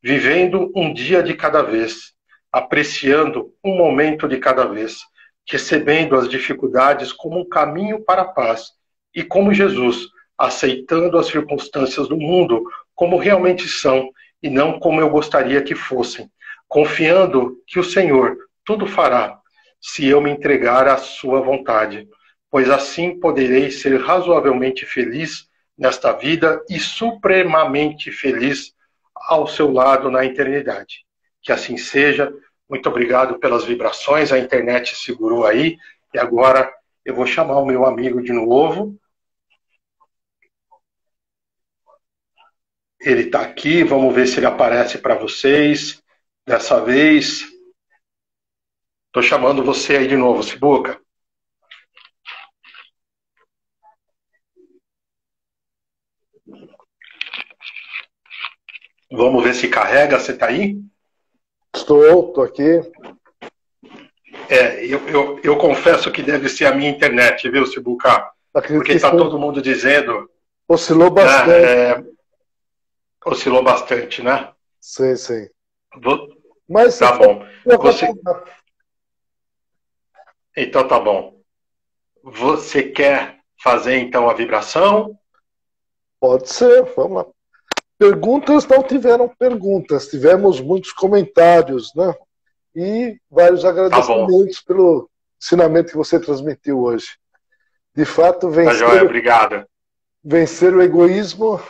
Speaker 1: vivendo um dia de cada vez, apreciando um momento de cada vez, recebendo as dificuldades como um caminho para a paz, e como Jesus, aceitando as circunstâncias do mundo como realmente são, e não como eu gostaria que fossem, confiando que o Senhor tudo fará, se eu me entregar à sua vontade, pois assim poderei ser razoavelmente feliz nesta vida e supremamente feliz ao seu lado na eternidade. Que assim seja. Muito obrigado pelas vibrações, a internet segurou aí, e agora eu vou chamar o meu amigo de novo. Ele está aqui, vamos ver se ele aparece para vocês. Dessa vez, estou chamando você aí de novo, Sibuca. Vamos ver se carrega, você está aí?
Speaker 2: Estou aqui.
Speaker 1: Eu confesso que deve ser a minha internet, viu, Sibuca? Porque está todo mundo dizendo...
Speaker 2: Oscilou bastante.
Speaker 1: Oscilou bastante, né?
Speaker 2: Sim.
Speaker 1: Mas tá bom. Então tá bom. Você quer fazer então a vibração?
Speaker 2: Pode ser, vamos lá. Perguntas não tiveram perguntas, tivemos muitos comentários, né? E vários agradecimentos pelo ensinamento que você transmitiu hoje. De fato, vencer o egoísmo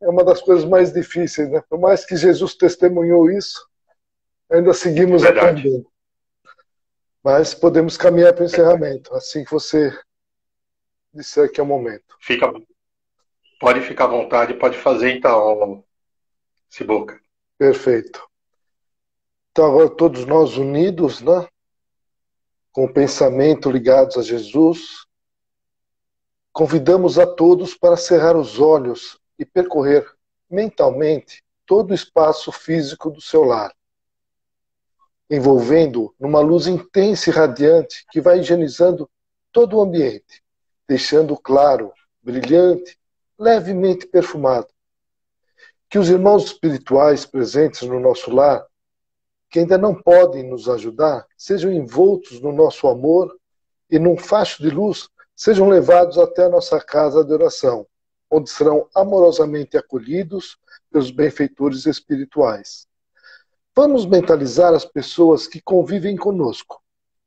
Speaker 2: é uma das coisas mais difíceis, né? Por mais que Jesus testemunhou isso, ainda seguimos aprendendo. Mas podemos caminhar para o encerramento, assim que você disser que é o momento.
Speaker 1: Pode ficar à vontade, pode fazer então, Sibuca.
Speaker 2: Perfeito. Então agora todos nós unidos, né? Com o pensamento ligados a Jesus, convidamos a todos para cerrar os olhos e percorrer mentalmente todo o espaço físico do seu lar, envolvendo numa luz intensa e radiante que vai higienizando todo o ambiente, deixando claro, brilhante, levemente perfumado. Que os irmãos espirituais presentes no nosso lar, que ainda não podem nos ajudar, sejam envoltos no nosso amor e num facho de luz sejam levados até a nossa casa de oração, onde serão amorosamente acolhidos pelos benfeitores espirituais. Vamos mentalizar as pessoas que convivem conosco,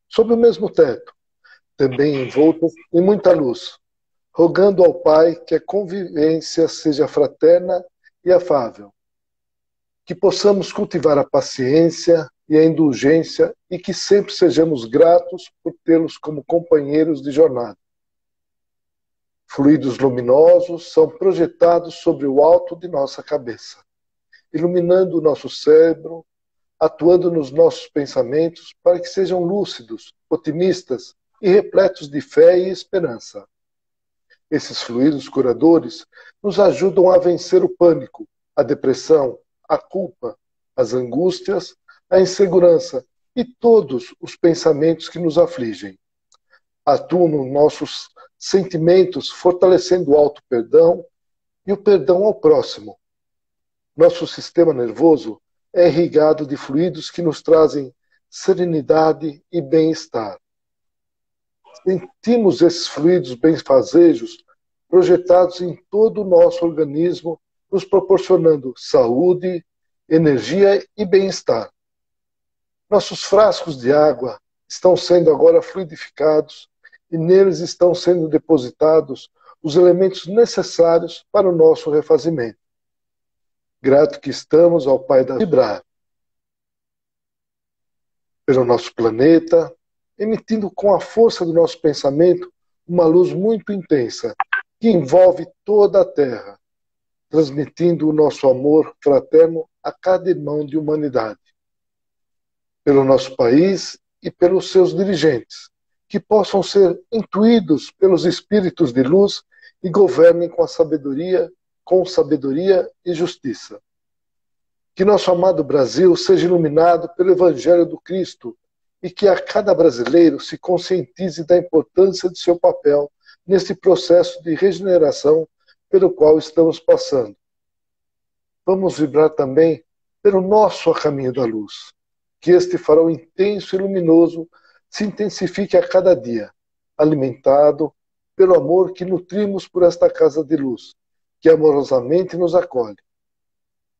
Speaker 2: sob o mesmo teto, também envoltas em muita luz, rogando ao Pai que a convivência seja fraterna e afável, que possamos cultivar a paciência e a indulgência e que sempre sejamos gratos por tê-los como companheiros de jornada. Fluidos luminosos são projetados sobre o alto de nossa cabeça, iluminando o nosso cérebro, atuando nos nossos pensamentos para que sejam lúcidos, otimistas e repletos de fé e esperança. Esses fluidos curadores nos ajudam a vencer o pânico, a depressão, a culpa, as angústias, a insegurança e todos os pensamentos que nos afligem. Atua nos nossos sentimentos, fortalecendo o auto-perdão e o perdão ao próximo. Nosso sistema nervoso é irrigado de fluidos que nos trazem serenidade e bem-estar. Sentimos esses fluidos benfazejos projetados em todo o nosso organismo, nos proporcionando saúde, energia e bem-estar. Nossos frascos de água estão sendo agora fluidificados e neles estão sendo depositados os elementos necessários para o nosso refazimento. Grato que estamos ao Pai da vibrar pelo nosso planeta, emitindo com a força do nosso pensamento uma luz muito intensa que envolve toda a Terra, transmitindo o nosso amor fraterno a cada irmão de humanidade. Pelo nosso país e pelos seus dirigentes, que possam ser intuídos pelos espíritos de luz e governem com sabedoria e justiça. Que nosso amado Brasil seja iluminado pelo Evangelho do Cristo e que a cada brasileiro se conscientize da importância de seu papel neste processo de regeneração pelo qual estamos passando. Vamos vibrar também pelo nosso a caminho da luz, que este farol intenso e luminoso se intensifique a cada dia, alimentado pelo amor que nutrimos por esta casa de luz, que amorosamente nos acolhe.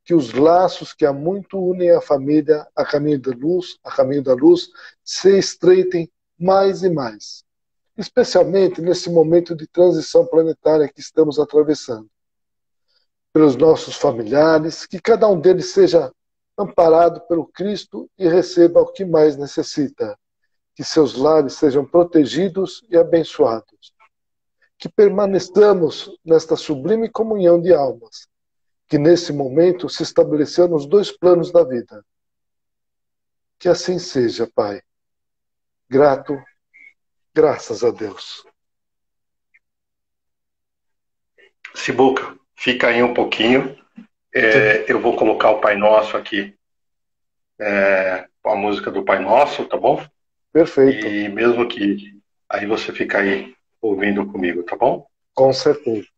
Speaker 2: Que os laços que há muito unem a família a caminho da luz, se estreitem mais e mais, especialmente nesse momento de transição planetária que estamos atravessando. Pelos nossos familiares, que cada um deles seja amparado pelo Cristo e receba o que mais necessita. Que seus lares sejam protegidos e abençoados. Que permaneçamos nesta sublime comunhão de almas, que nesse momento se estabeleceu nos dois planos da vida. Que assim seja, Pai. Grato, graças a Deus.
Speaker 1: Sibuca, fica aí um pouquinho. Eu vou colocar o Pai Nosso aqui, a música do Pai Nosso, tá bom?
Speaker 2: Perfeito.
Speaker 1: E mesmo que aí você fica aí ouvindo comigo, tá bom?
Speaker 2: Com certeza.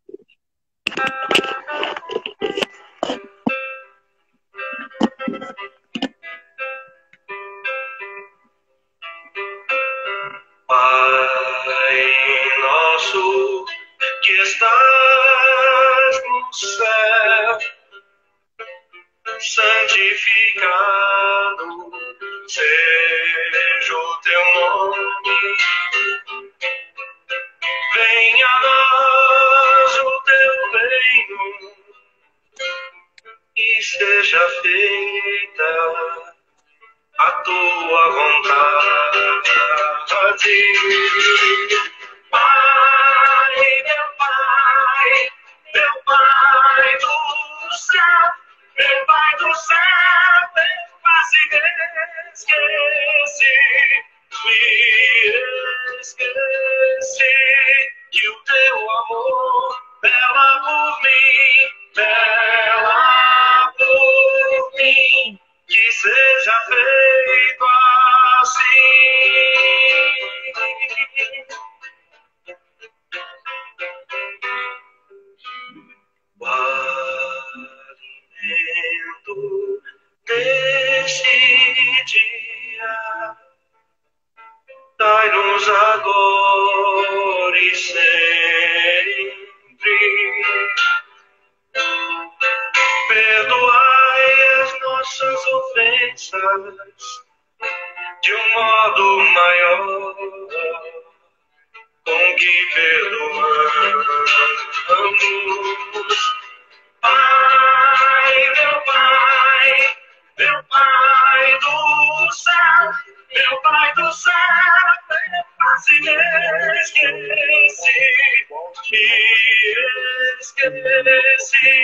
Speaker 3: Pai nosso que estás no céu, santificado seja o teu nome. Venha a nós o teu reino e seja feita a tua vontade. Pai, meu Pai do céu, meu Pai do céu, eu quase me esqueci que o teu amor vela por mim, que seja feito assim. O alimento deste dia dai-nos agora e sempre. Perdoai as nossas ofensas de um modo maior com que perdoamos. Pai, meu Pai do céu, meu Pai do céu, eu quase me esqueci